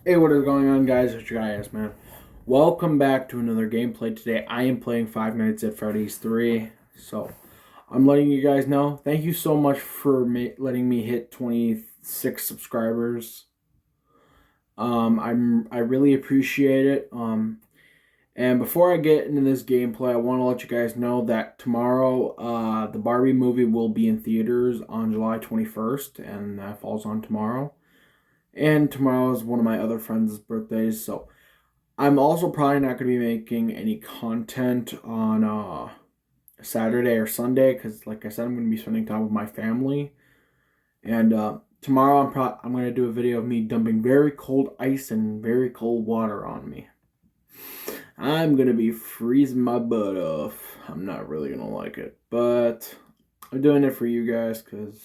Hey, what is going on, guys? It's your guy, man. Welcome back to another gameplay. Today, I am playing 5 Nights at Freddy's 3. So, I'm letting you guys know. Thank you so much for letting me hit 26 subscribers. I really appreciate it. And before I get into this gameplay, I want to let you guys know that tomorrow, the Barbie movie will be in theaters on July 21st, and that falls on tomorrow. And tomorrow is one of my other friends' birthdays, so I'm also probably not going to be making any content on Saturday or Sunday because, like I said, I'm going to be spending time with my family. And tomorrow I'm going to do a video of me dumping very cold ice and very cold water on me. I'm going to be freezing my butt off. I'm not really going to like it, but I'm doing it for you guys because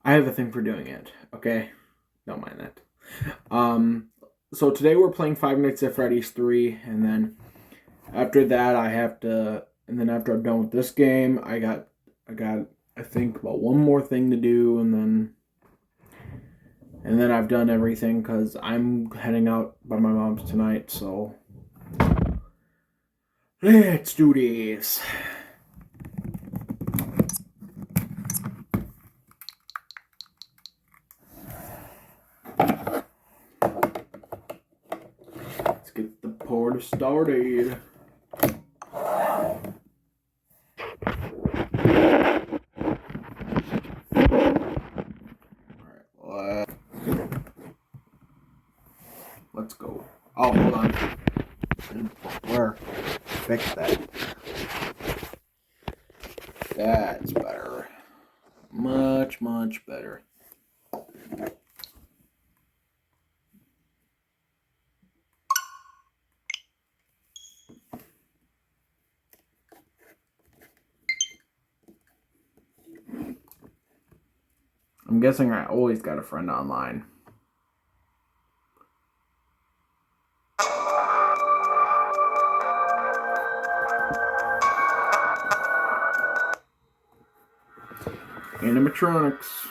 I have a thing for doing it, okay? Don't mind that. So today we're playing 5 Nights at Freddy's 3, and then after that and then after I'm done with this game, I got I think about one more thing to do, and then I've done everything because I'm heading out by my mom's tonight. So let's do this. Let's get the party started. Let's go. Oh, hold on. Where? Fix that. That's better. Much, much better. I'm guessing I always got a friend online. Animatronics.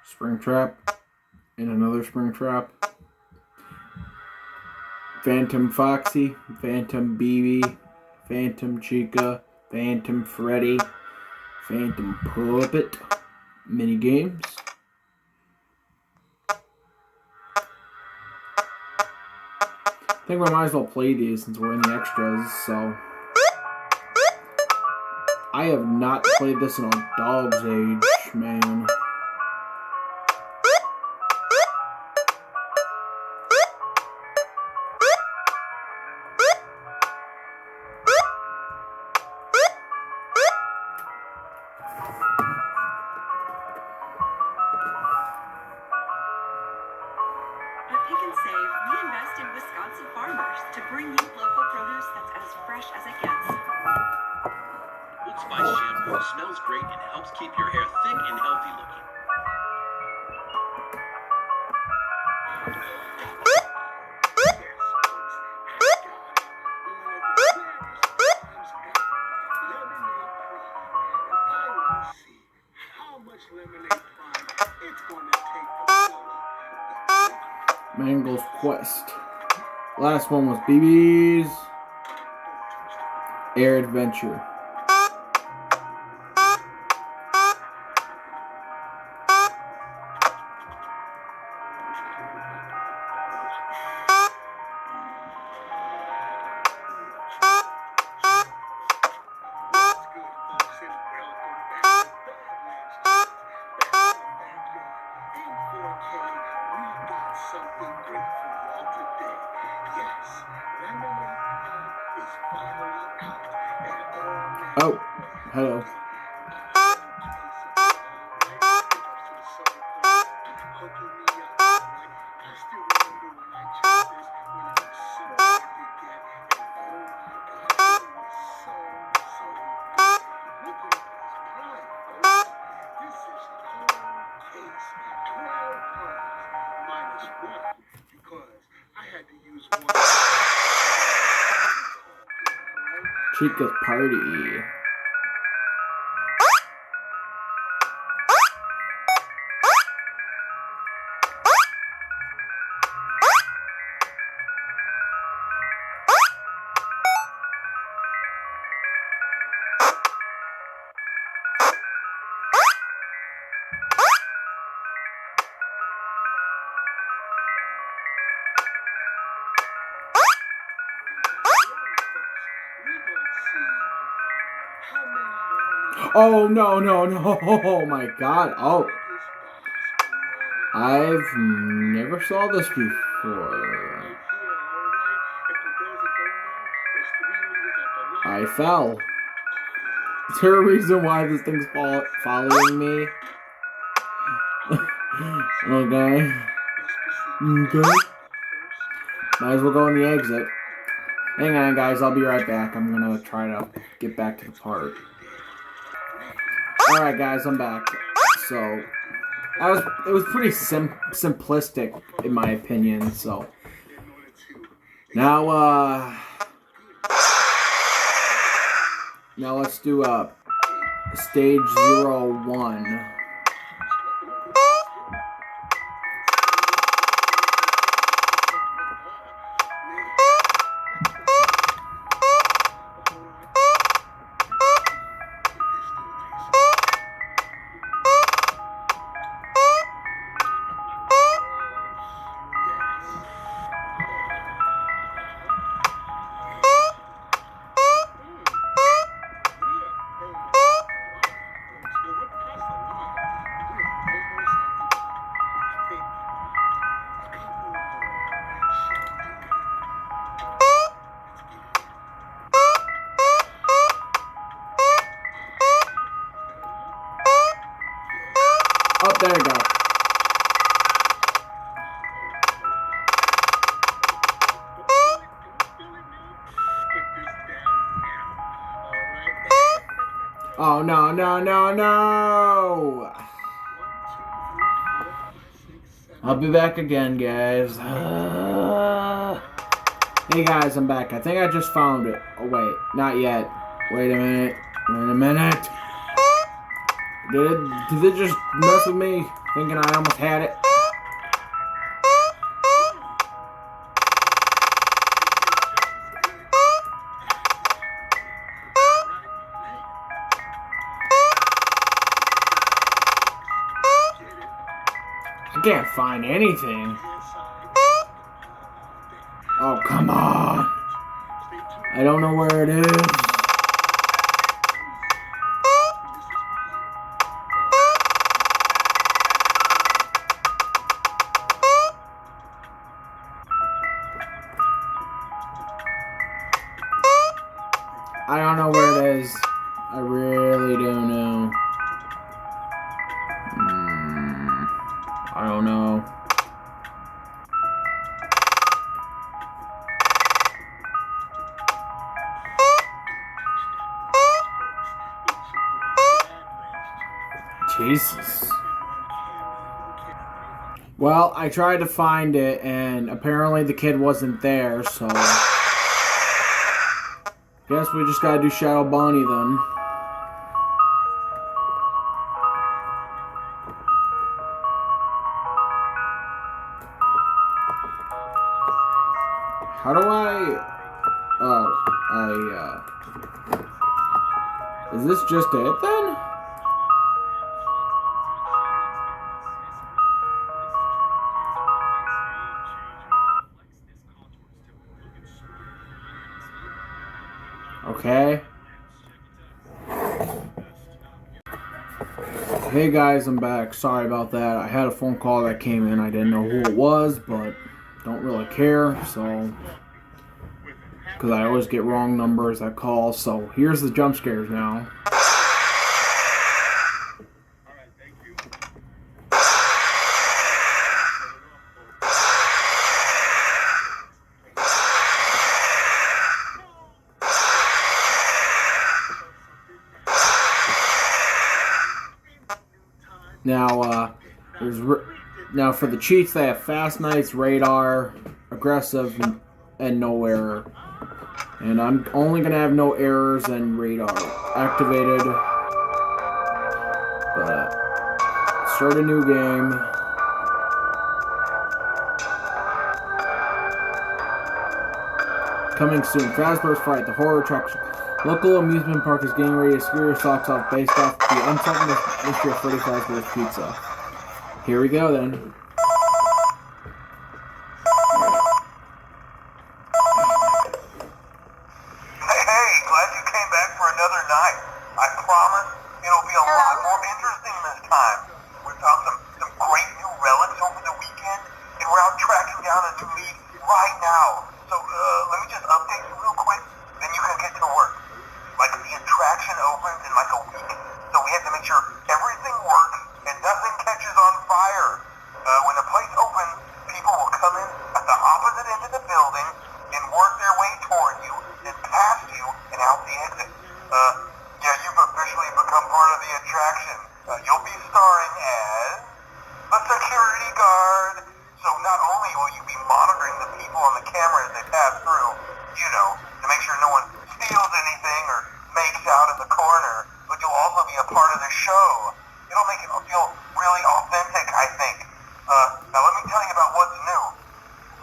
Springtrap. And another Springtrap. Phantom Foxy. Phantom BB. Phantom Chica. Phantom Freddy. Phantom Puppet. Mini games. I think we might as well play these since we're in the extras, so. I have not played this in a dog's age, man. At Pick and Save, we invest in Wisconsin farmers to bring you local produce that's as fresh as it gets. Old Spice shampoo smells great and helps keep your hair thick and healthy looking. Mangle's Quest. Last one was BB's Air Adventure. Something great for y'all today. Yes, lemonade pie is finally out, and all Oh, hello. Chica's Party. Oh, no, no, no. Oh, my God. Oh, I've never saw this before. I fell. Is there a reason why this thing's following me? Okay. Okay. Might as well go in the exit. Hang on, guys. I'll be right back. I'm gonna try to get back to the part. Alright, guys. I'm back. So, it was pretty simplistic, in my opinion. So, now, now let's do, stage 01. Oh, there you go. Oh, no, no, no, no! I'll be back again, guys. Hey, guys, I'm back. I think I just found it. Oh, wait. Not yet. Wait a minute. Wait a minute. Did it just mess with me? Thinking I almost had it? I can't find anything. Oh, come on. I don't know where it is. I don't know where it is. I really don't know. I don't know. Jesus. Well, I tried to find it, and apparently the kid wasn't there, so... Guess we just gotta do Shadow Bonnie then. How do I... Is this just it then? Okay. Hey guys, I'm back. Sorry about that. I had a phone call that came in. I didn't know who it was, but don't really care, so... Because I always get wrong numbers that call, so here's the jump scares now. Now for the cheats, they have Fast Nights, Radar, Aggressive, and No Error. And I'm only gonna have No Errors and Radar activated. But start a new game. Coming soon, Fazbear's Fright, the horror attraction. Local amusement park is getting ready to scare your socks off based off the unsolved mystery of Freddy Fazbear's Pizza. Here we go then. Hey, glad you came back for another night. I promise to leave right now. So, let me just update you real quick, then you can get to work. Like, the attraction opens in like a week, so we have to make sure everything works and nothing catches on fire. When the place opens, people will come in at the opposite end of the building and work their way toward you, then past you, and out the exit. Yeah, you've officially become part of the attraction. You'll be starring as a security guard. So not only will you be monitoring the people on the camera as they pass through, to make sure no one steals anything or makes out in the corner, but you'll also be a part of the show. It'll make it feel really authentic, I think. Now let me tell you about what's new.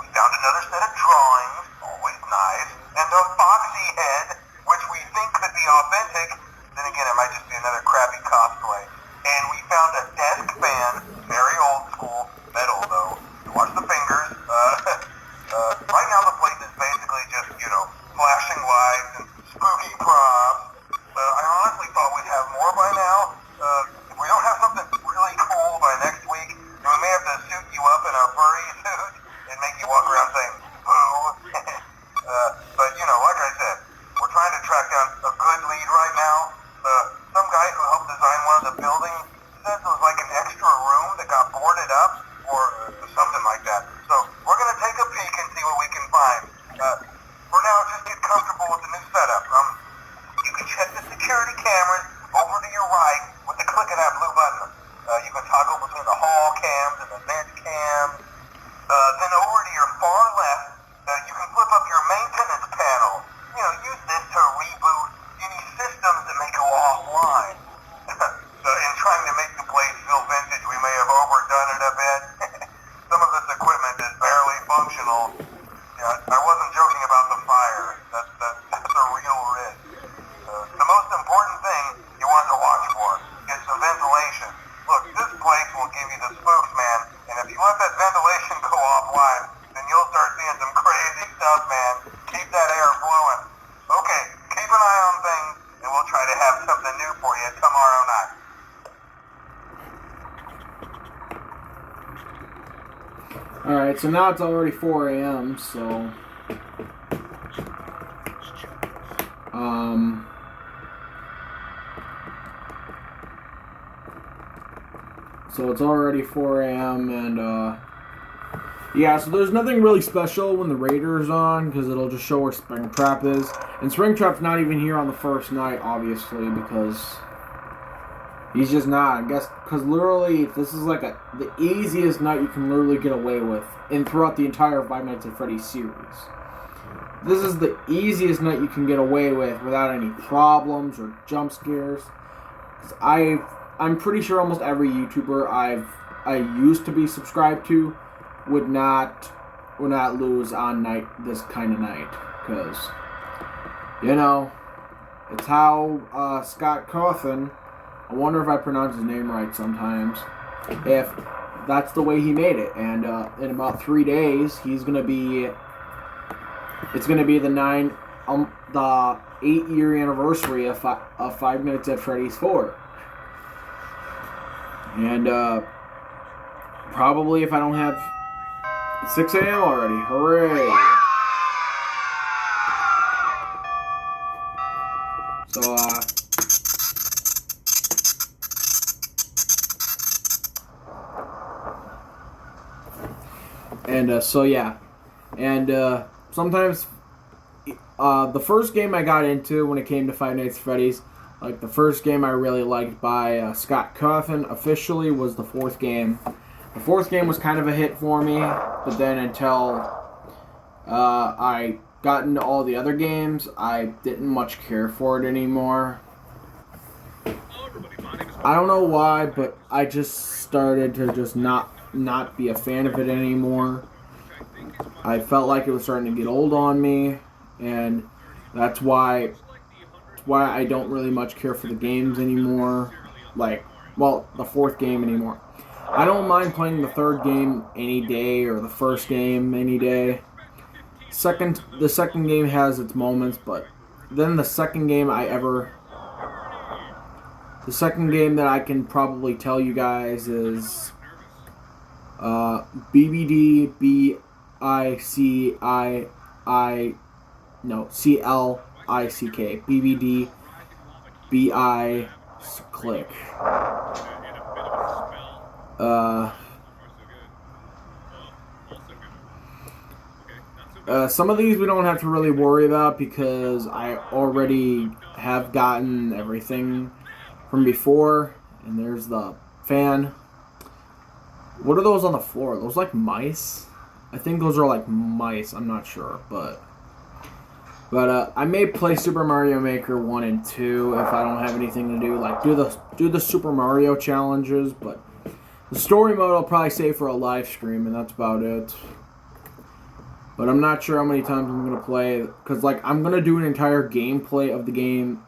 We found another set of drawings, always nice, and a foxy head, which we think could be authentic. Then again, it might just be another crappy cosplay. And we found a desk fan, very old school, metal though. Watch the fingers. Right now the place is basically just, flashing lights and spooky props. I honestly thought we'd have more by now. If we don't have something really cool by next week, then we may have to suit you up in a furry suit and make you walk around saying, boo. But, like I said, we're trying to track down a good lead right now. Some guy who helped design one of the buildings said there was like an extra room that got boarded up or something like that. So we're going to take a peek and see what we can find. For now, just get comfortable with the new setup. You can check the security cameras over to your right with the click of that blue button. You can toggle between the hall cams and the vent cams. Then over to your far left, you can flip up your maintenance panel. Use this to reboot any systems that may go offline. In trying to make the place feel vintage, we may have overdone it a bit. Some of this equipment is barely functional. I wasn't joking about the fire. That's a real risk. The most important thing you want to watch for is the ventilation. Look, this place will give you the spooks, man. And if you let that ventilation go offline, then you'll start seeing some crazy stuff, man. Keep that air flowing. Okay, keep an eye on things, and we'll try to have something new for you tomorrow night. Alright, so now it's already 4 a.m., so... So it's already 4 a.m. and, yeah, so there's nothing really special when the Raider's on, because it'll just show where Springtrap is. And Springtrap's not even here on the first night, obviously, because he's just not. I guess, because literally, this is like the easiest night you can literally get away with throughout the entire Five Nights at Freddy's series. This is the easiest night you can get away with without any problems or jump scares. I'm pretty sure almost every YouTuber I used to be subscribed to would not lose on this kind of night, because it's how Scott Cawthon, I wonder if I pronounce his name right sometimes, if that's the way he made it. And in about 3 days it's gonna be the 8-year anniversary of Five Nights at Freddy's 4. And probably if I don't have 6 a.m. already. Hooray! So, yeah. And sometimes the first game I got into when it came to Five Nights at Freddy's, like the first game I really liked by Scott Cawthon officially was the 4th game. The 4th game was kind of a hit for me, but then until I got into all the other games, I didn't much care for it anymore. I don't know why, but I just started to just not be a fan of it anymore. I felt like it was starting to get old on me, and that's why I don't really much care for the games anymore. The 4th game anymore. I don't mind playing the 3rd game any day, or the 1st game any day. The second game has its moments, but then the second game that I can probably tell you guys is BBD CLICK. BBD click. Some of these we don't have to really worry about because I already have gotten everything from before. And there's the fan. What are those on the floor? Are those like mice? I think those are like mice. I'm not sure, but I may play Super Mario Maker 1 and 2 if I don't have anything to do. Like do the Super Mario challenges, but the story mode I'll probably save for a live stream, and that's about it. But I'm not sure how many times I'm gonna play, because like I'm gonna do an entire gameplay of the game.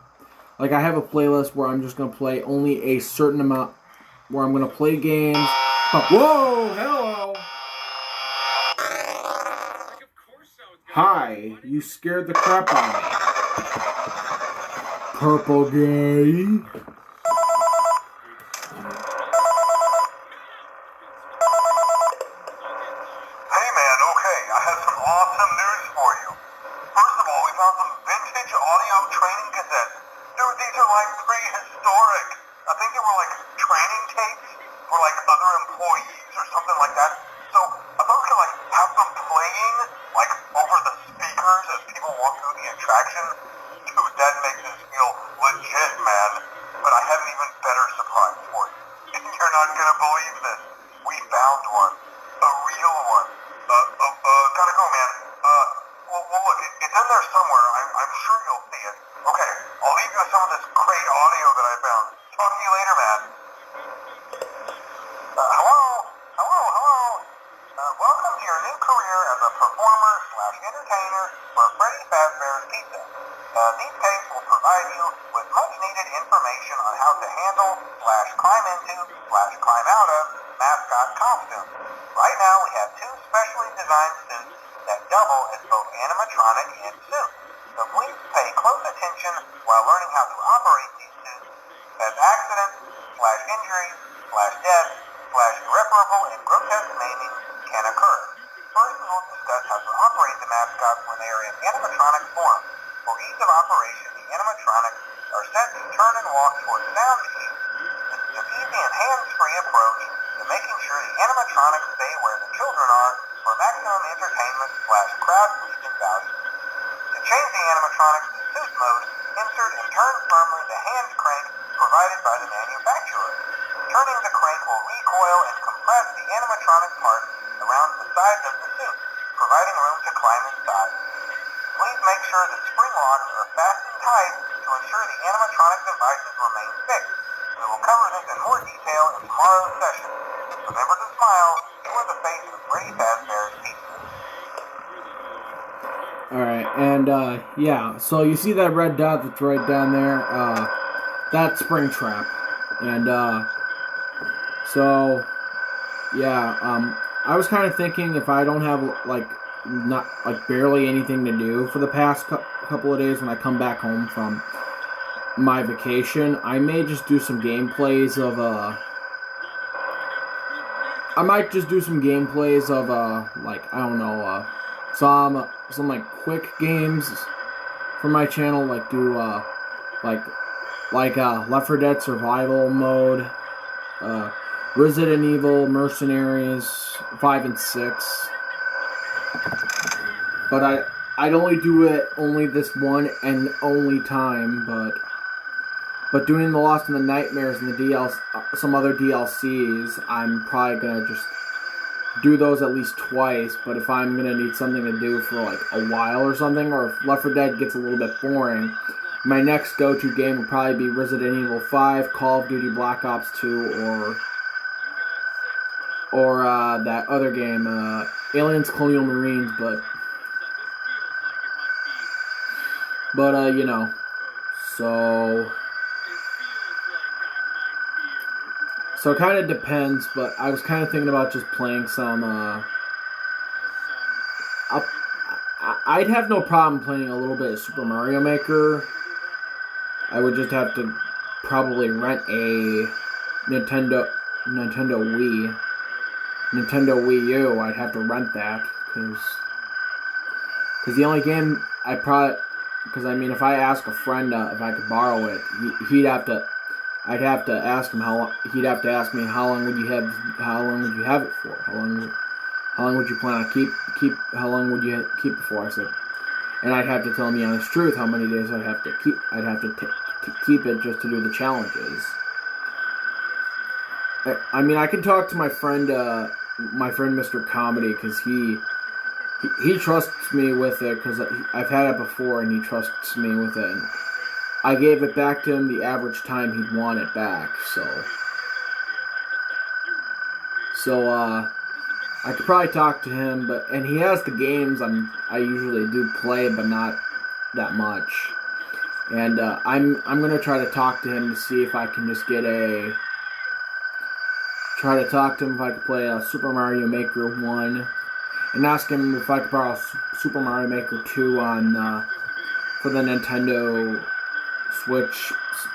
Like I have a playlist where I'm just gonna play only a certain amount, where I'm gonna play games. Oh, whoa! Hello. Hi, you scared the crap out of me. Purple gay. Hey man, okay, I have some awesome news for you. First of all, we found some vintage audio training cassettes. Dude, these are like prehistoric. I think they were like training tapes for like other employees or something like that. So I thought we could like have them playing like over the speakers as people walk through the attraction. Dude, that makes us feel legit, man. But I have an even better surprise for you. You're not gonna believe this. We found one. A real one. Gotta go, man. Well, look, it's in there somewhere. I'm sure you'll see it. Okay, I'll leave you with some of this great audio that I found. Talk to you later, man. Hello? Welcome to your new career as a performer / entertainer for Freddy Fazbear's Pizza. These tapes will provide you with much needed information on how to handle / climb into / climb out of mascot costumes. Right now we have 2 specially designed suits that double as both animatronic and suit. So please pay close attention while learning how to operate these suits, as accidents / injuries / death / irreparable and grotesque maiming can occur. First, we will discuss how to operate the mascots when they are in animatronic form. For ease of operation, the animatronics are set to turn and walk towards sound cues. This is an easy and hands-free approach to making sure the animatronics stay where the children are for maximum entertainment / crowd-pleasing value. To change the animatronics to suit mode, insert and turn firmly the hand crank provided by the manufacturer. Turning the crank will recoil and compress the animatronic parts around the sides of the suit, providing room to climb inside. Please make sure the spring locks are fastened tight to ensure the animatronic devices remain fixed. We will cover this in more detail in tomorrow's session. Remember to smile. You are the face of Freddy Fazbear's Pizza. Alright, and yeah, so you see that red dot that's right down there? That's Springtrap. And so yeah, I was kind of thinking if I don't have not barely anything to do for the past couple of days when I come back home from my vacation, I may just do some gameplays of I might just do some gameplays of like I don't know some like quick games for my channel, like do Left 4 Dead Survival mode, Resident Evil Mercenaries 5 and 6. But I'd only do it this one and only time, but doing the Lost in the Nightmares and the some other DLCs, I'm probably gonna just do those at least twice. But if I'm gonna need something to do for like a while or something, or if Left 4 Dead gets a little bit boring, my next go-to game would probably be Resident Evil 5, Call of Duty Black Ops 2, or that other game, Aliens Colonial Marines, but you know, so it kind of depends, but I was kind of thinking about just playing some, I'd have no problem playing a little bit of Super Mario Maker. I would just have to probably rent a Nintendo Wii U. I'd have to rent that, because the only game I probably, because I mean, if I ask a friend if I could borrow it, he'd have to, I'd have to ask him how long. He'd have to ask me how long would you have it for? How long would you plan on keep? How long would you keep it for? I said, and I'd have to tell him the honest truth how many days I'd have to keep. I'd have to keep it just to do the challenges. I mean, I can talk to my friend Mr. Comedy, because he trusts me with it, because I've had it before and he trusts me with it. And I gave it back to him the average time he'd want it back, so I could probably talk to him, and he has the games I usually do play, but not that much. And I'm gonna try to talk to him to see if I can just try to talk to him if I could play Super Mario Maker 1, and ask him if I could borrow Super Mario Maker 2 for the Nintendo Switch,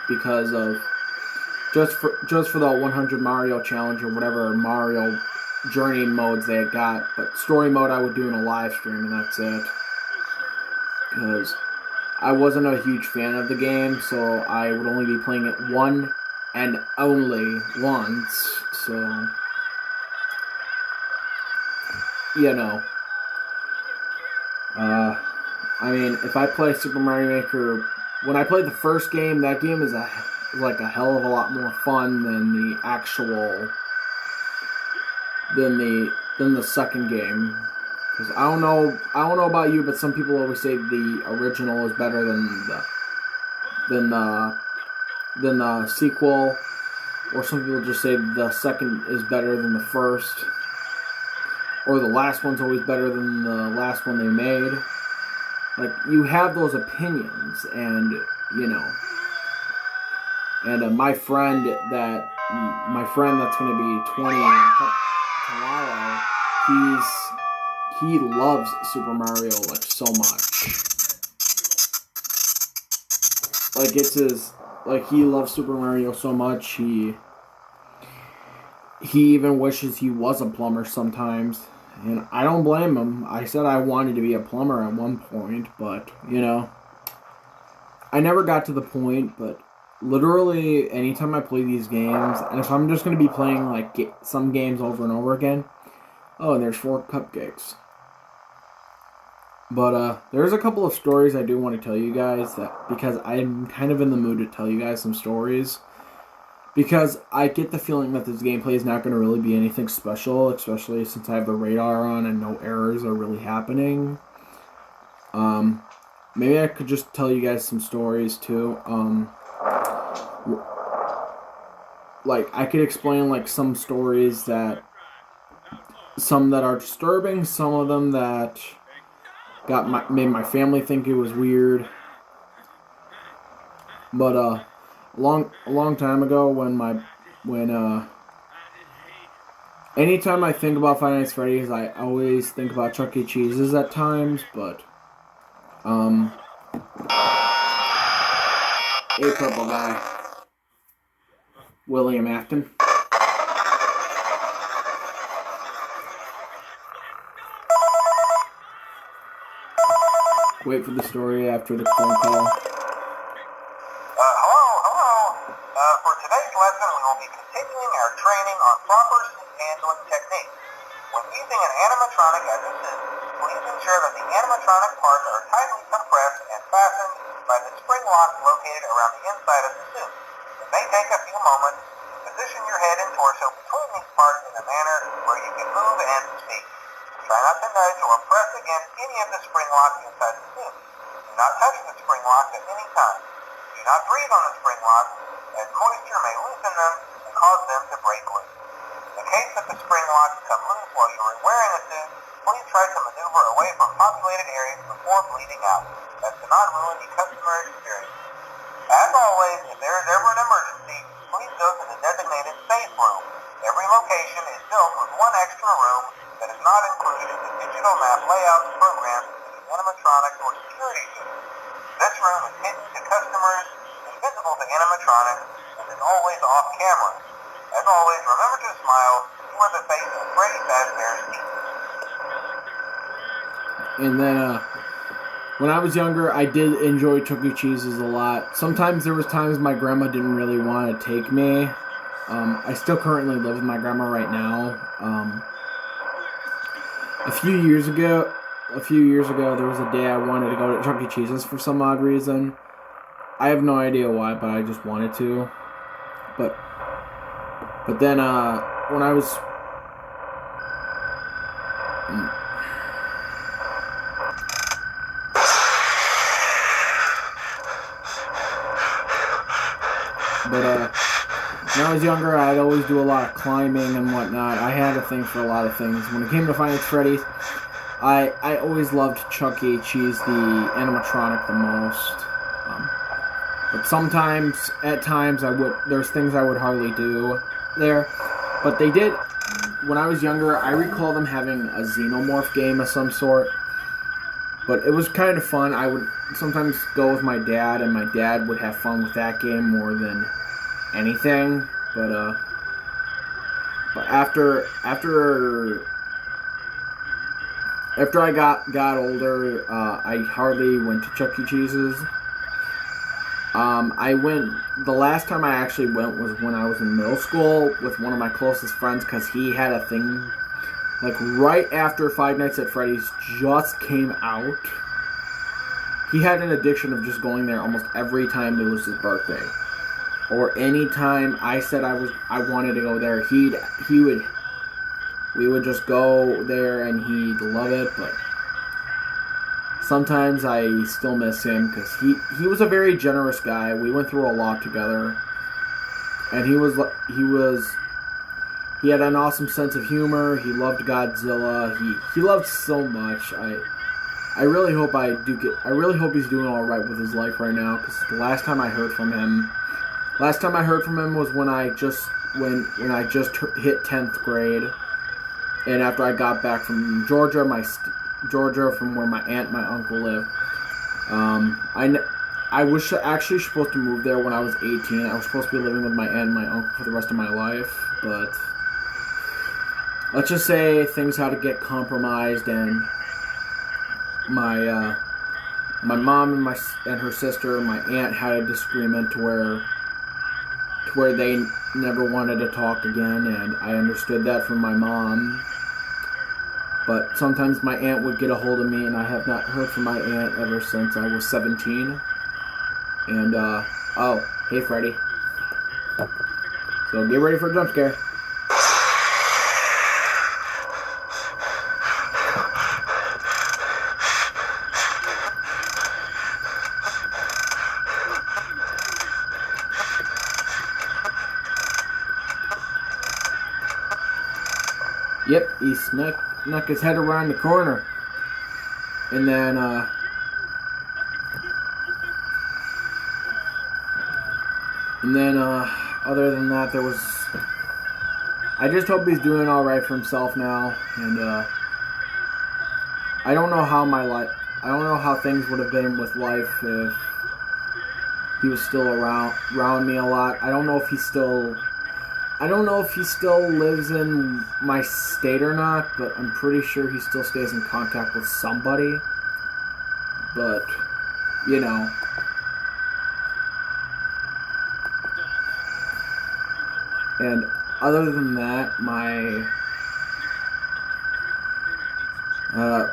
because of just for the 100 Mario challenge or whatever Mario journey modes they got. But story mode I would do in a live stream, and that's it, because I wasn't a huge fan of the game, so I would only be playing it one and only once. So I mean, if I play Super Mario Maker, when I played the first game, that game is like a hell of a lot more fun than the actual than the second game. Because I don't know about you, but some people always say the original is better than the sequel, or some people just say the second is better than the first, or the last one's always better than the last one they made. Like, you have those opinions, and and my friend that's going to be 20 tomorrow, he loves Super Mario like so much. He loves Super Mario so much, he even wishes he was a plumber sometimes. And I don't blame him. I said I wanted to be a plumber at one point, but, I never got to the point. But literally, anytime I play these games, and if I'm just going to be playing, some games over and over again, oh, and there's 4 cupcakes. But, there's a couple of stories I do want to tell you guys, because I'm kind of in the mood to tell you guys some stories. Because I get the feeling that this gameplay is not going to really be anything special, especially since I have the radar on and no errors are really happening. Maybe I could just tell you guys some stories too. I could explain some stories some that are disturbing, some of them that made my family think it was weird. But a long time ago, anytime I think about Five Nights at Freddy's, I always think about Chuck E. Cheese's at times. But hey, purple guy, William Afton. Wait for the story after the phone call. Hello. For today's lesson, we will be continuing our training on proper suit handling techniques. When using an animatronic as a suit, please ensure that the animatronic parts are tightly compressed and fastened by the spring locks located around the inside of the suit. It may take a few moments to position your head and torso between these parts in a manner where you can move and speak. Try not to nudge or press against any of the spring locks inside the suit. Do not touch the spring locks at any time. Do not breathe on the spring locks, as moisture may loosen them and cause them to break loose. In case that the spring locks come loose while you are wearing a suit, please try to maneuver away from populated areas before bleeding out. That to not ruin the customer experience. As always, if there is ever an emergency, please go to the designated safe room. Every location is built with one extra room that is not included in the digital map layouts programmed into the animatronic or security suit. This room is hidden to customers, invisible to animatronics, and is always off camera. As always, remember to smile. You are the face of Freddy Fazbear's team. And then when I was younger, I did enjoy Chuck E. Cheese's a lot. Sometimes there was times my grandma didn't really want to take me. I still currently live with my grandma right now. A few years ago, there was a day I wanted to go to Chuck E. Cheese's for some odd reason. I have no idea why, but I just wanted to. But then when I was when I was younger, I'd always do a lot of climbing and whatnot. I had a thing for a lot of things. When it came to Five Nights at Freddy's, I always loved Chuck E. Cheese, the animatronic, the most. But sometimes, at times, there's things I would hardly do there. But they did, when I was younger, I recall them having a xenomorph game of some sort. But it was kind of fun. I would sometimes go with my dad, and my dad would have fun with that game more than anything. But after I got older, I hardly went to Chuck E. Cheese's. The last time I actually went was when I was in middle school with one of my closest friends, because he had a thing, like right after Five Nights at Freddy's just came out. He had an addiction of just going there almost every time it was his birthday. Or any time I said I wanted to go there, we would just go there and he'd love it. But sometimes I still miss him, because he was a very generous guy. We went through a lot together, and he had an awesome sense of humor. He loved Godzilla. He loved so much. I really hope he's doing all right with his life right now, because the last time I heard from him was when I just hit 10th grade, and after I got back from Georgia, from where my aunt and my uncle live. I was actually supposed to move there when I was 18. I was supposed to be living with my aunt and my uncle for the rest of my life, but let's just say things had to get compromised, and my mom and her sister, my aunt, had a disagreement to where they never wanted to talk again, and I understood that from my mom. But sometimes my aunt would get a hold of me, and I have not heard from my aunt ever since I was 17. And, oh, hey Freddy. So get ready for a jump scare. Yep, he snuck his head around the corner. And then, other than that, I just hope he's doing alright for himself now. And, I don't know how things would have been with life if he was still around me a lot. I don't know if he still lives in my state or not, but I'm pretty sure he still stays in contact with somebody. But, you know. And other than that,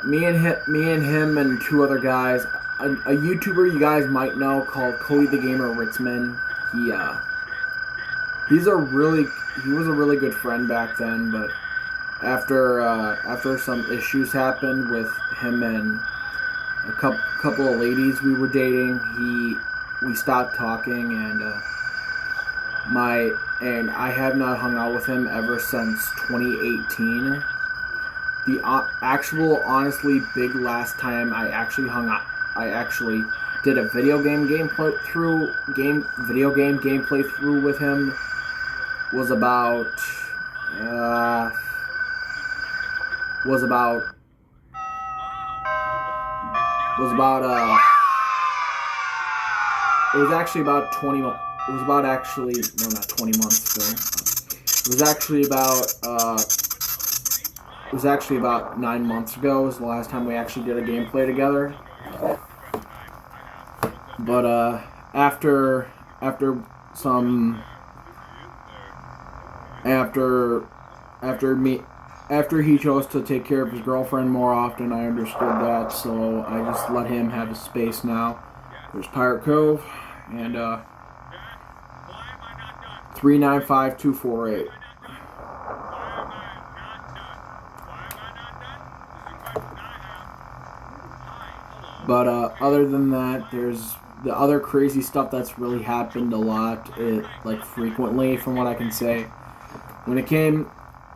me and him and two other guys, a YouTuber you guys might know called Cody the Gamer Ritzman. He was a really good friend back then, but after some issues happened with him and a couple of ladies we were dating, we stopped talking, and I have not hung out with him ever since 2018. The actual, honestly, big last time I actually hung out, I actually did a video game gameplay through with him was about it was actually about 20 it was about actually no, not 20 months ago. It was actually about it was actually about 9 months ago was the last time we actually did a gameplay together. But after he chose to take care of his girlfriend more often, I understood that, so I just let him have his space now. There's Pirate Cove and 395248. But other than that, there's the other crazy stuff that's really happened a lot, like frequently, from what I can say. When it came,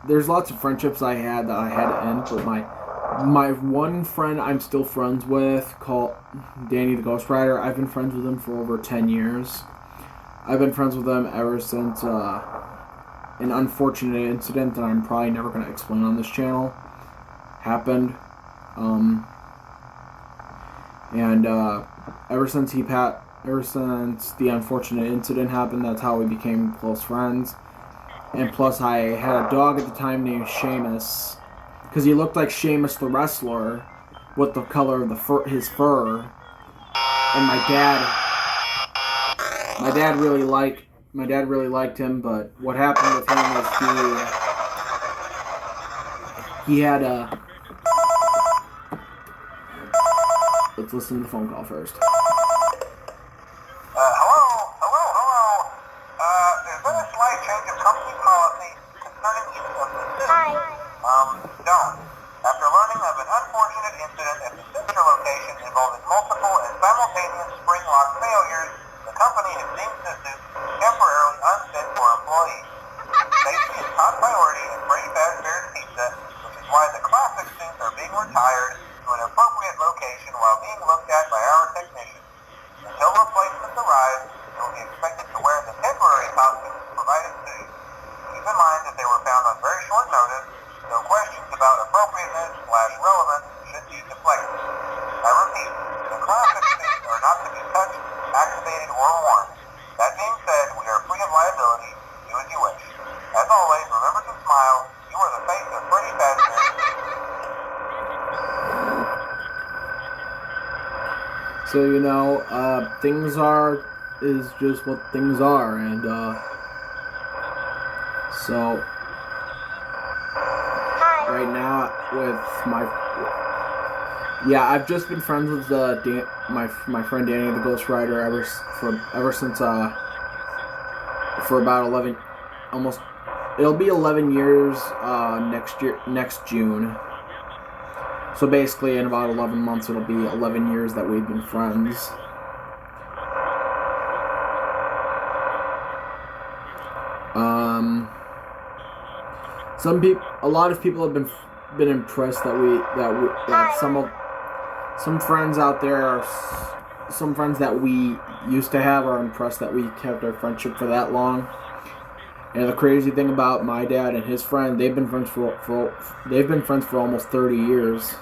there's lots of friendships I had that I had to end, but my one friend I'm still friends with, called Danny the Ghost Rider, I've been friends with him for over 10 years. I've been friends with him ever since an unfortunate incident that I'm probably never going to explain on this channel happened. And ever since the unfortunate incident happened, that's how we became close friends. And plus, I had a dog at the time named Seamus, because he looked like Sheamus the wrestler with the color of his fur. And my dad really liked him. But what happened with him was he had a. Let's listen to the phone call first. Hello. There's been a slight change of company policy concerning use of the system. Don't. After learning of an unfortunate incident at the sister location involving multiple and simultaneous spring lock failures, the company has deemed the suit temporarily unfit for employees. Safety is top priority at Freddy Fazbear's Pizza, which is why the classic suits are being retired to an appropriate location while being looked at by our technicians. Until replacements arrive, you will be expected to wear the temporary costumes provided to you. Keep in mind that they were found on very short notice, so questions about appropriateness/relevance should be deflected. I repeat, the classic suits are not to be touched, activated, or worn. That being said, we are free of liability. Do as you wish. As always, remember to smile. You are the face of Freddy Fazbear. So, things is just what things are, and, so, right now, I've just been friends with, my friend Danny the Ghost Rider ever since, for about 11, it'll be 11 years, next June. So basically, in about 11 months, it'll be 11 years that we've been friends. A lot of people have been impressed that some friends out there some friends that we used to have are impressed that we kept our friendship for that long. And the crazy thing about my dad and his friend, they've been friends for almost 30 years.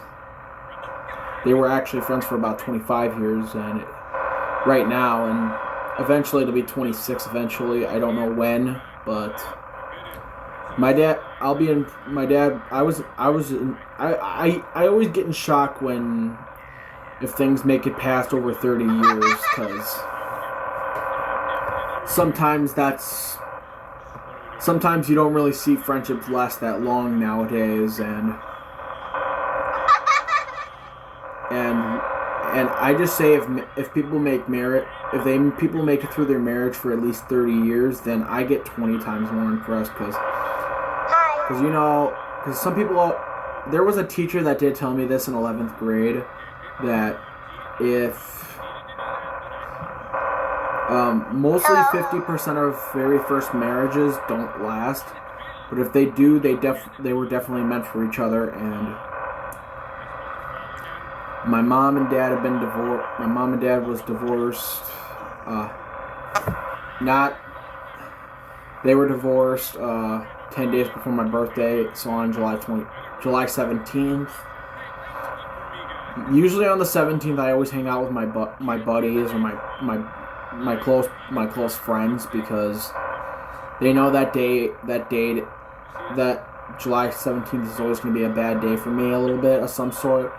They were actually friends for about 25 years, and right now, and eventually it'll be 26 eventually. I don't know when, but I always get in shock if things make it past over 30 years, because sometimes you don't really see friendships last that long nowadays, and I just say if people make it through their marriage for at least 30 years, then I get 20 times more impressed, because some people, there was a teacher that did tell me this in 11th grade, that if mostly 50% of very first marriages don't last, but if they do, they were definitely meant for each other. And my mom and dad have been divorced. My mom and dad was divorced. They were divorced 10 days before my birthday, so on July 17th. Usually on the 17th, I always hang out with my buddies or my close friends, because they know that July 17th is always going to be a bad day for me a little bit of some sort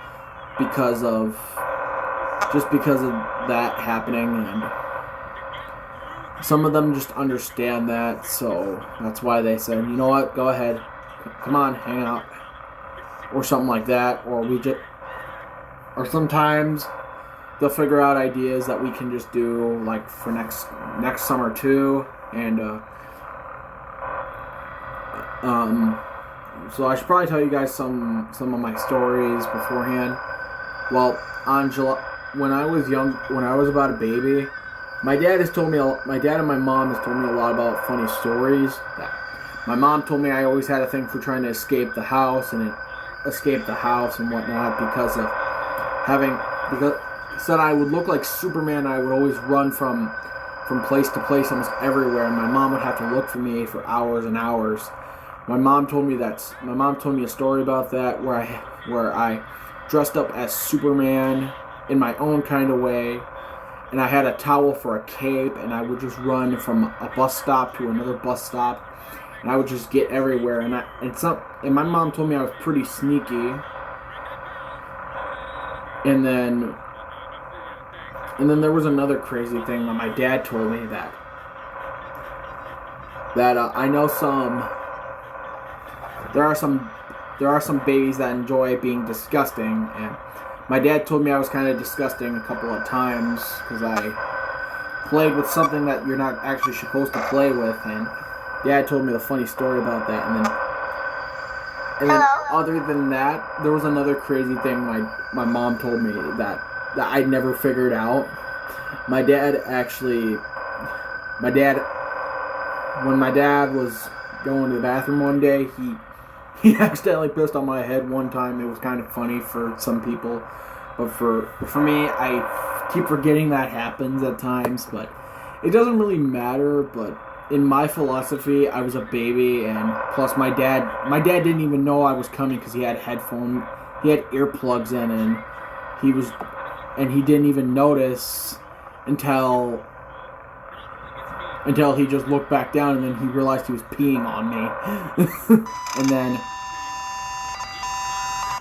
because of that happening, and some of them just understand that, so that's why they said, you know what, go ahead, come on, hang out, or something like that, or sometimes they'll figure out ideas that we can just do like for next summer too, and so I should probably tell you guys some of my stories beforehand. Well, when I was about a baby, my dad and my mom has told me a lot about funny stories. My mom told me I always had a thing for trying to escape the house and whatnot because said I would look like Superman. I would always run from place to place almost everywhere, and my mom would have to look for me for hours and hours. My mom told me a story about that where I dressed up as Superman in my own kind of way, and I had a towel for a cape, and I would just run from a bus stop to another bus stop, and I would just get everywhere. And my mom told me I was pretty sneaky. And then there was another crazy thing that my dad told me that I know there are some babies that enjoy being disgusting, and my dad told me I was kind of disgusting a couple of times because I played with something that you're not actually supposed to play with, and Dad told me the funny story about that, and then other than that, there was another crazy thing my mom told me that I'd never figured out. When my dad was going to the bathroom one day, he accidentally pissed on my head one time. It was kind of funny for some people, but for me, I keep forgetting that happens at times, but it doesn't really matter. But in my philosophy, I was a baby, and plus my dad didn't even know I was coming because he had earplugs in, and he didn't even notice until he just looked back down, and then he realized he was peeing on me. And then,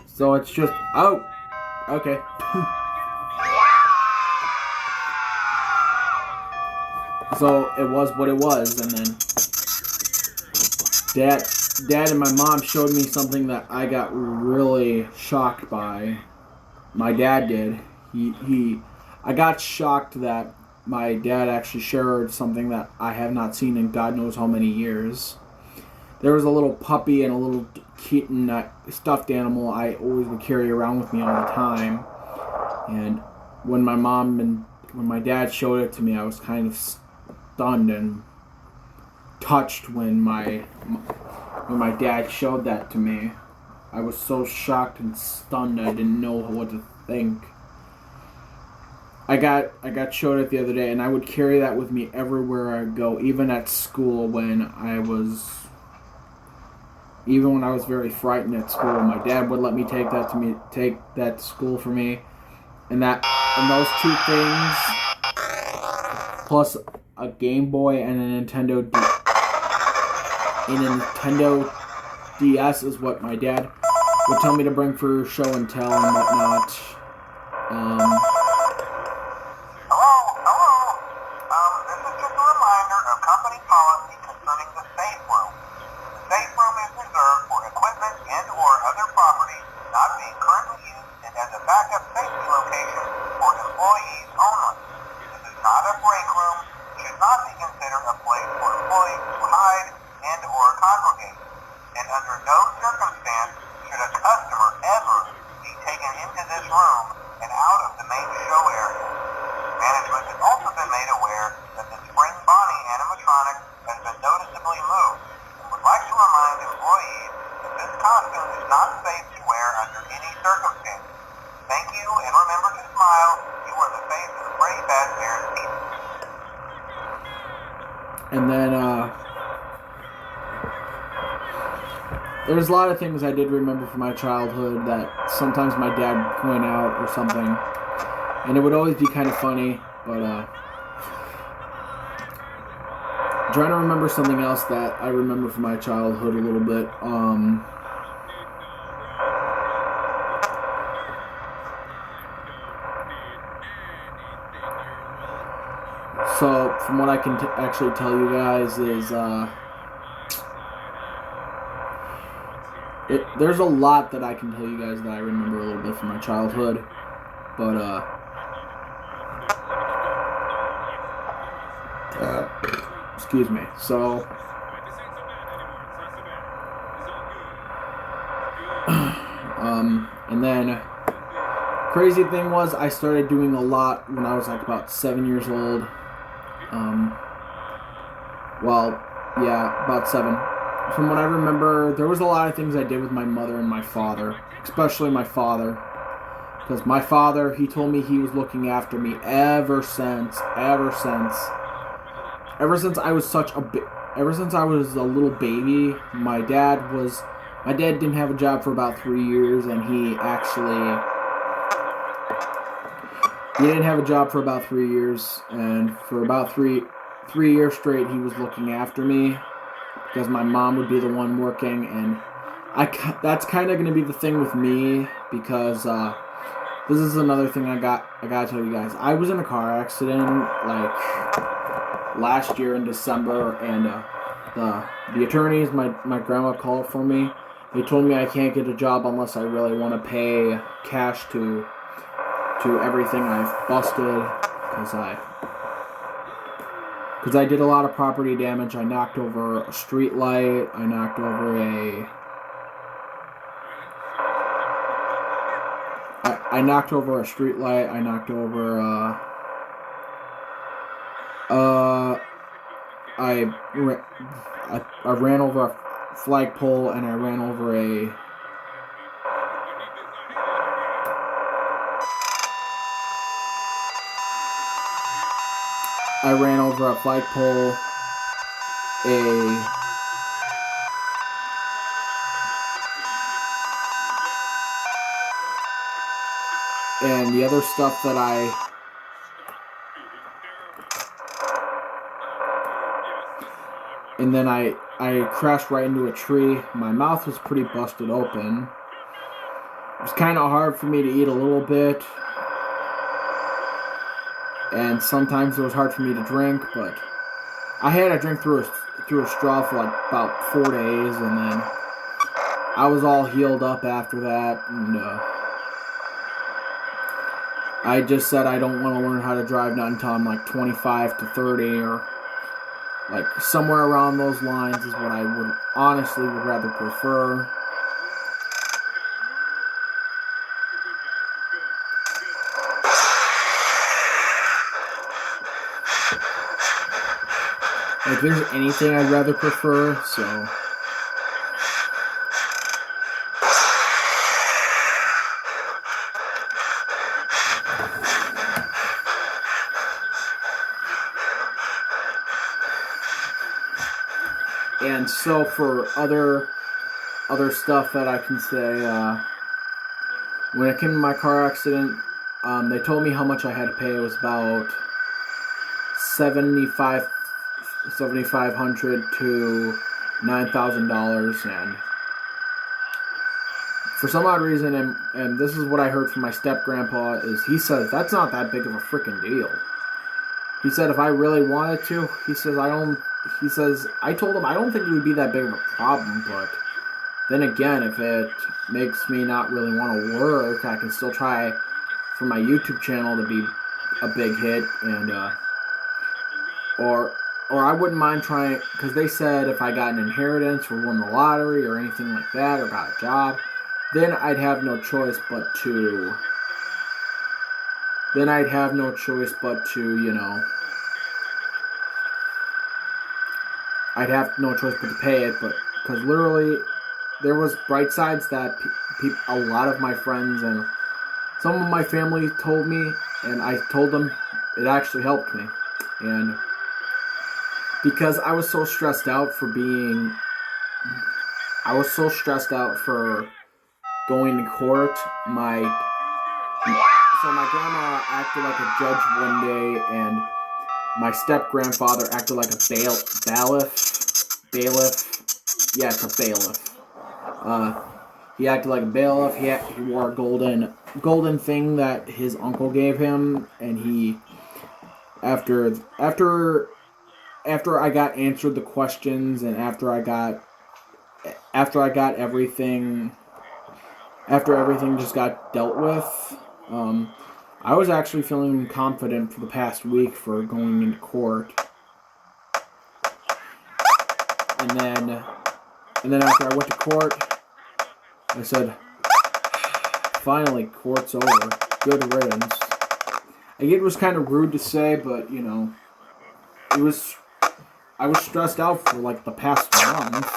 so it's just, oh, okay. So it was what it was, and then Dad and my mom showed me something that I got really shocked by. My dad did. I got shocked that my dad actually shared something that I have not seen in God knows how many years. There was a little puppy and a little kitten, stuffed animal I always would carry around with me all the time. And when my dad showed it to me, I was kind of stunned and touched when my dad showed that to me. I was so shocked and stunned I didn't know what to think. I got showed it the other day, and I would carry that with me everywhere I go, even at school when I was very frightened at school. My dad would let me take that to school for me, and those two things, plus a Game Boy and a Nintendo DS is what my dad would tell me to bring for show and tell and whatnot. This is just a reminder of company policy concerning the safe room. The safe room is reserved for equipment and or other property not being currently used and as a backup safety location for employees only. This is not a break room, should not be considered a place for employees to hide and or congregate. And under no circumstance should a customer ever be taken into this room and out of the main show area. Management has also been made aware that the Spring Bonnie animatronic has been noticeably moved and would like to remind employees that this costume is not safe to wear under any circumstance. Thank you, and remember to smile. You are the face of the Freddy Fazbear's team. And then, there's a lot of things I did remember from my childhood that sometimes my dad would point out or something, and it would always be kind of funny, but trying to remember something else that I remember from my childhood a little bit. So, from what I can actually tell you guys is, there's a lot that I can tell you guys that I remember a little bit from my childhood, but, excuse me. So, and then, crazy thing was, I started doing a lot when I was like about 7 years old. About 7. From what I remember, there was a lot of things I did with my mother and my father, especially my father. Because my father, he told me he was looking after me ever since I was ever since I was a little baby. My dad didn't have a job for about 3 years, and he didn't have a job for about 3 years, and for about three years straight, he was looking after me, because my mom would be the one working, and that's kind of going to be the thing with me, because this is another thing I gotta tell you guys. I was in a car accident like last year in December, and the attorneys, my grandma called for me. They told me I can't get a job unless I really want to pay cash to everything I've busted, because I did a lot of property damage. I knocked over a street light. I knocked over a street light. I knocked over I ran over a flagpole, and I ran over a flagpole, and the other stuff that and then I crashed right into a tree. My mouth was pretty busted open. It was kind of hard for me to eat a little bit, and sometimes it was hard for me to drink, but I had to drink through a straw for like about 4 days, and then I was all healed up after that, and I just said I don't want to learn how to drive not until I'm like 25 to 30, or like somewhere around those lines is what I would rather prefer. Like, there's anything I'd rather prefer, so. And so for other stuff that I can say, when it came to my car accident, they told me how much I had to pay. It was about $7,500 to $9,000, and for some odd reason, and this is what I heard from my step-grandpa, is he says that's not that big of a freaking deal. He said if I really wanted to, I told him I don't think it would be that big of a problem, but then again, if it makes me not really want to work, I can still try for my YouTube channel to be a big hit, and or I wouldn't mind trying, because they said if I got an inheritance or won the lottery or anything like that, or got a job, then I'd have no choice but to pay it, but because literally there was bright sides that a lot of my friends and some of my family told me, and I told them it actually helped me. And because I was so stressed out for going to court, my grandma acted like a judge one day, and my step-grandfather acted like a bailiff. Yeah, it's a bailiff. He acted like a bailiff. He wore a golden thing that his uncle gave him, and he after I got answered the questions, and after everything just got dealt with, I was actually feeling confident for the past week for going into court. And then after I went to court, I said, finally, court's over. Good riddance. I get it was kind of rude to say, but, you know, I was stressed out for, like, the past month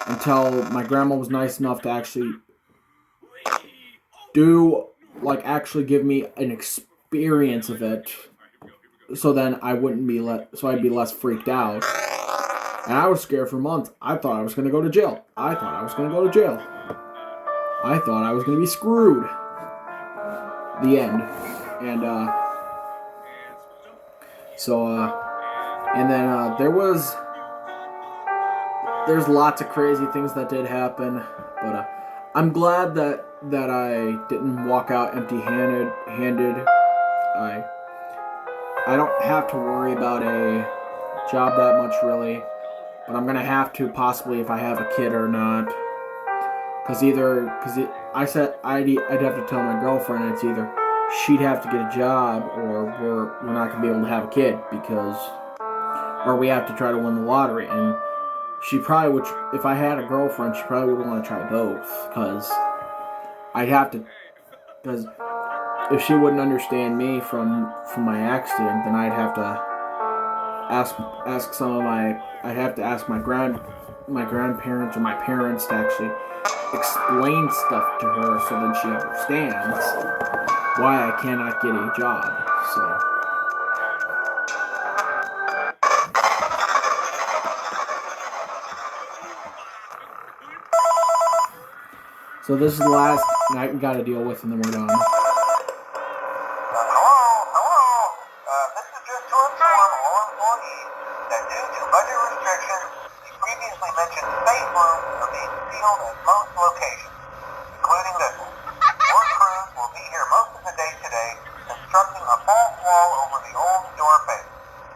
until my grandma was nice enough to actually actually give me an experience of it, so then I wouldn't be so I'd be less freaked out. And I was scared for months. I thought I was going to go to jail. I thought I was going to be screwed. The end. And, there's lots of crazy things that did happen, but, I'm glad that I didn't walk out empty-handed. I don't have to worry about a job that much, really, but I'm gonna have to possibly if I have a kid or not. I said I'd have to tell my girlfriend it's either she'd have to get a job or we're not gonna be able to have a kid or we have to try to win the lottery. And she probably would, if I had a girlfriend, she probably would want to try both, because if she wouldn't understand me from my accident, then I'd have to ask my grandparents or my parents to actually explain stuff to her so then she understands why I cannot get a job. So this is the last night we gotta deal with, and then we're done. Hello. This is just to inform all employees that due to budget restrictions, the previously mentioned safe rooms are being sealed at most locations, including this one. Your crews will be here most of the day today, constructing a false wall over the old door face.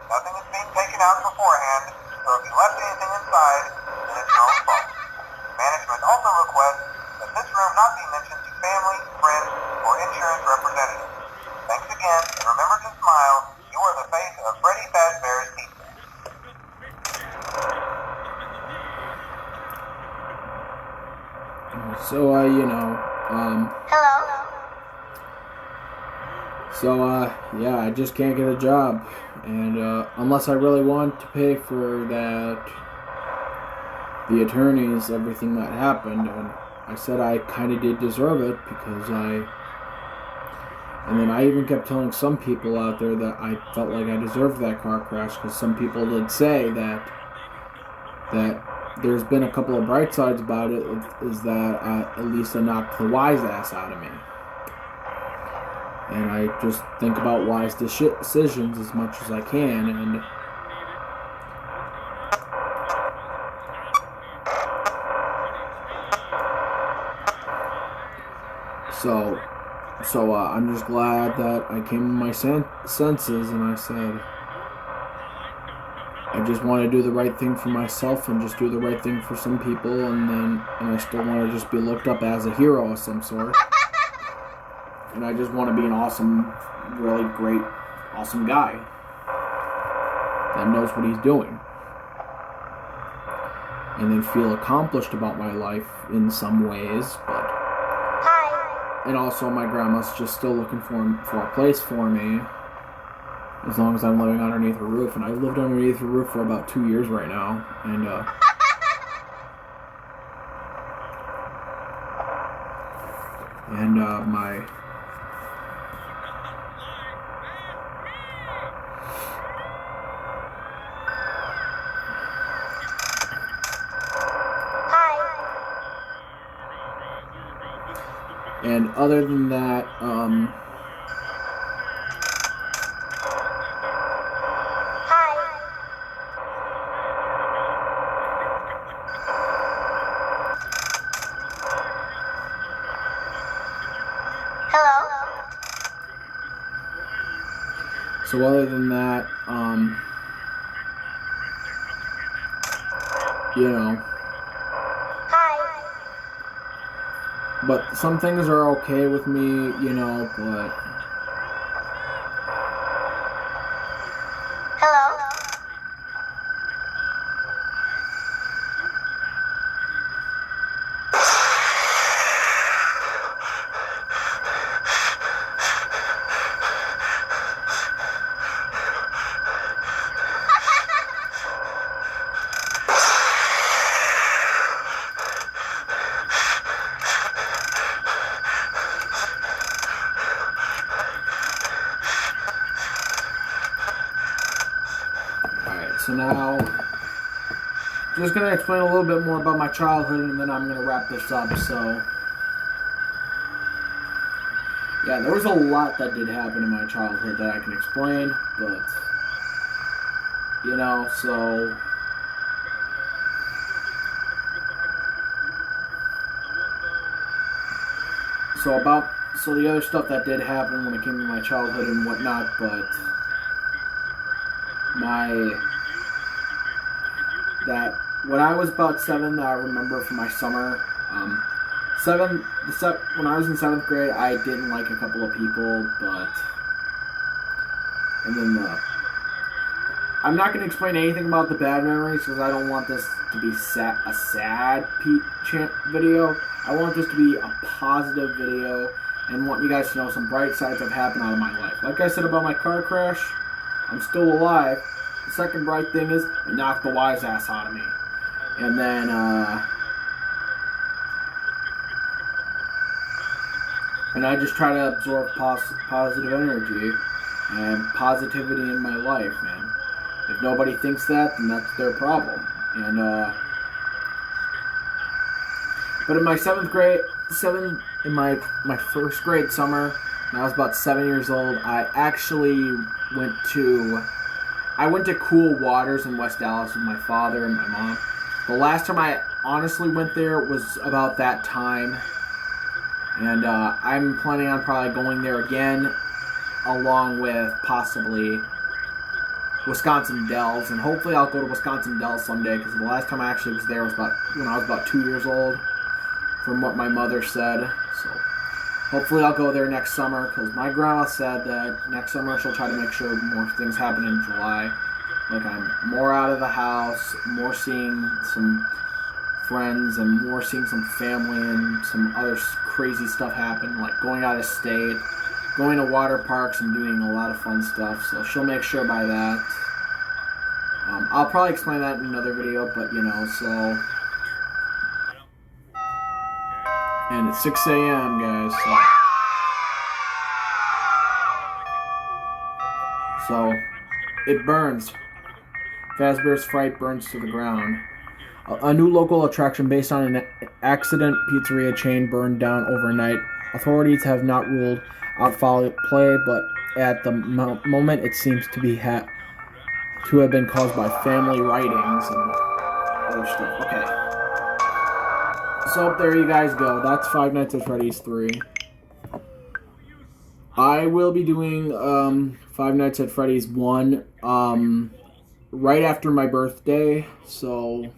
Nothing is being taken out beforehand, so if you left anything inside, then it's your own fault. Management also requests that this room not be mentioned to family, friends, or insurance representatives. Thanks again, and remember to smile. You are the face of Freddy Fazbear's Pizza. So, Hello? yeah, I just can't get a job. And, unless I really want to pay for the attorneys, everything that happened, and I said I kind of did deserve it and then I even kept telling some people out there that I felt like I deserved that car crash, because some people did say that there's been a couple of bright sides about it, is that at least I knocked the wise ass out of me. And I just think about wise decisions as much as I can, and So I'm just glad that I came to my senses, and I said, I just want to do the right thing for myself and just do the right thing for some people, and I still want to just be looked up as a hero of some sort. And I just want to be an awesome, really great, awesome guy that knows what he's doing. And then feel accomplished about my life in some ways, but... And also, my grandma's just still looking for a place for me, as long as I'm living underneath her roof. And I've lived underneath her roof for about 2 years right now. And my And other than that, So other than that, you know. Hi. But some things are okay with me, you know, but... Hello. So now, just going to explain a little bit more about my childhood, and then I'm going to wrap this up. So, yeah, there was a lot that did happen in my childhood that I can explain, but, you know, so... So the other stuff that did happen when it came to my childhood and whatnot, but when I was about 7, I remember from my summer, when I was in 7th grade, I didn't like a couple of people, and then I'm not going to explain anything about the bad memories because I don't want this to be a sad video. I want this to be a positive video and want you guys to know some bright sides that happened out of my life. Like I said about my car crash, I'm still alive. The second bright thing is it knocked the wise ass out of me. And then, and I just try to absorb positive energy and positivity in my life, man. If nobody thinks that, then that's their problem. And, but in my in my first grade summer, when I was about 7 years old, I actually went to Cool Waters in West Dallas with my father and my mom. The last time I honestly went there was about that time. And I'm planning on probably going there again, along with possibly Wisconsin Dells. And hopefully I'll go to Wisconsin Dells someday, because the last time I actually was there was when I was about 2 years old, from what my mother said. So hopefully I'll go there next summer, because my grandma said that next summer she'll try to make sure more things happen in July. Like I'm more out of the house, more seeing some friends, and more seeing some family, and some other crazy stuff happen, like going out of state, going to water parks, and doing a lot of fun stuff. So she'll make sure by that. I'll probably explain that in another video, but you know, so... And it's 6 a.m., guys, so it burns. Fazbear's Fright burns to the ground. A new local attraction based on an accident pizzeria chain burned down overnight. Authorities have not ruled out foul play, but at the moment it seems to have been caused by family writings and other stuff. Okay. So there you guys go. That's Five Nights at Freddy's 3. I will be doing Five Nights at Freddy's 1 right after my birthday. So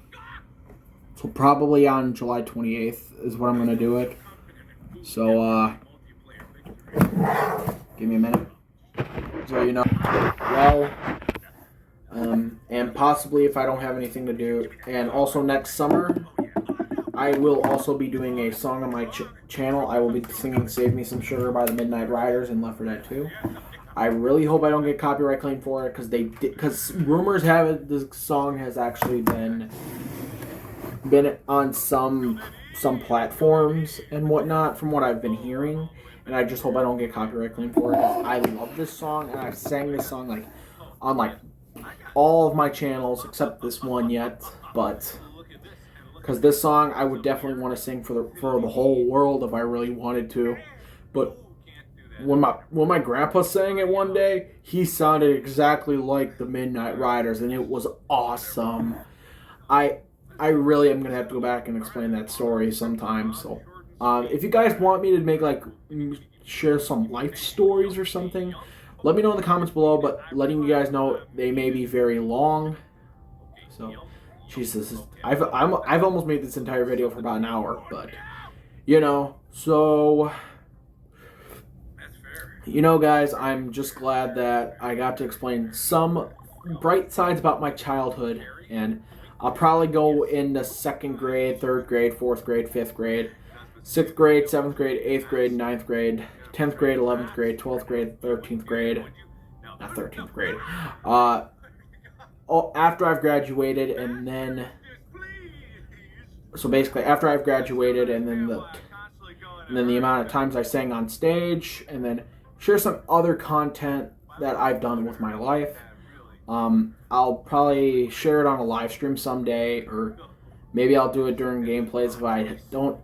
probably on July 28th is what I'm going to do it. So give me a minute. So you know, well, and possibly if I don't have anything to do, and also next summer, I will also be doing a song on my channel. I will be singing Save Me Some Sugar by the Midnight Riders and Left 4 Dead 2. I really hope I don't get copyright claim for it, because rumors have it this song has actually been on some platforms and whatnot, from what I've been hearing, and I just hope I don't get copyright claim for it. I love this song, and I've sang this song on all of my channels except this one yet, but because this song I would definitely want to sing for the whole world if I really wanted to. But when my grandpa sang it one day, he sounded exactly like the Midnight Riders, and it was awesome. I really am gonna have to go back and explain that story sometime. So, if you guys want me to make share some life stories or something, let me know in the comments below, but letting you guys know they may be very long. So, Jesus, I've almost made this entire video for about an hour, but you know, so you know, guys, I'm just glad that I got to explain some bright sides about my childhood, and I'll probably go into 2nd grade, 3rd grade, 4th grade, 5th grade, 6th grade, 7th grade, 8th grade, 9th grade, 10th grade, 11th grade, 12th grade, 13th grade, not 13th grade, after I've graduated, and then, so basically after I've graduated, and then the amount of times I sang on stage, and then share some other content that I've done with my life. I'll probably share it on a live stream someday, or maybe I'll do it during gameplays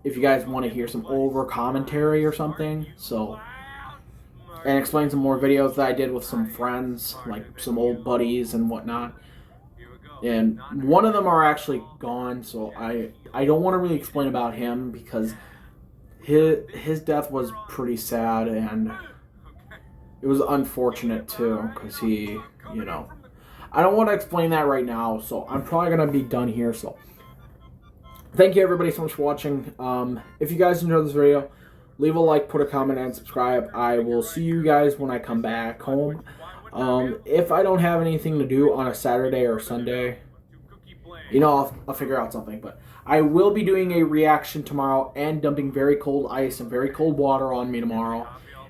if you guys want to hear some over commentary or something. So, and explain some more videos that I did with some friends, like some old buddies and whatnot. And one of them are actually gone, so I don't want to really explain about him because his death was pretty sad, and it was unfortunate too, because he, you know, I don't want to explain that right now, so I'm probably going to be done here. So thank you everybody so much for watching. If you guys enjoyed this video, leave a like, put a comment, and subscribe. I will see you guys when I come back home. If I don't have anything to do on a Saturday or Sunday, you know, I'll figure out something. But I will be doing a reaction tomorrow and dumping very cold ice and very cold water on me tomorrow.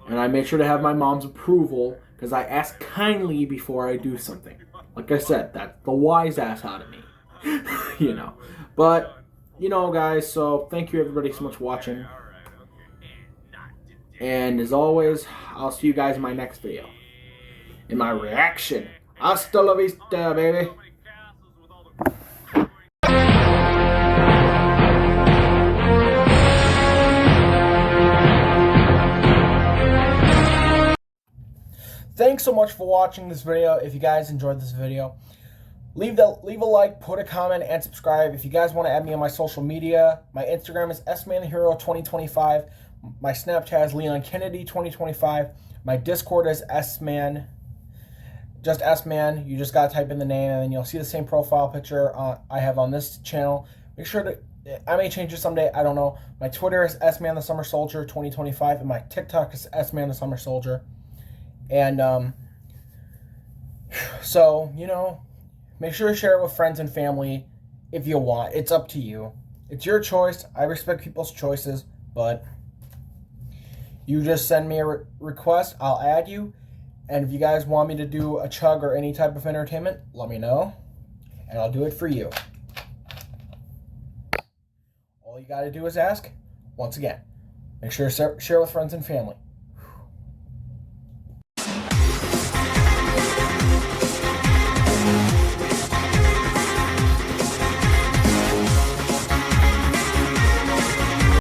And I make sure to have my mom's approval because I ask kindly before I do something. Like I said, that's the wise ass out of me. You know. But, you know, guys, so thank you everybody so much for watching. And as always, I'll see you guys in my next video. In my reaction. Hasta la vista, baby. Thanks so much for watching this video. If you guys enjoyed this video, leave a like, put a comment, and subscribe. If you guys want to add me on my social media, my Instagram is smanhero2025. My Snapchat is Leon Kennedy 2025. My Discord is sman. Just sman. You just gotta type in the name, and then you'll see the same profile picture I have on this channel. Make sure to. I may change it someday. I don't know. My Twitter is smanthesummersoldier 2025, and my TikTok is smanthesummersoldier. And so, you know, make sure to share it with friends and family if you want. It's up to you. It's your choice. I respect people's choices, but you just send me a request. I'll add you. And if you guys want me to do a chug or any type of entertainment, let me know, and I'll do it for you. All you got to do is ask. Once again, make sure to share with friends and family.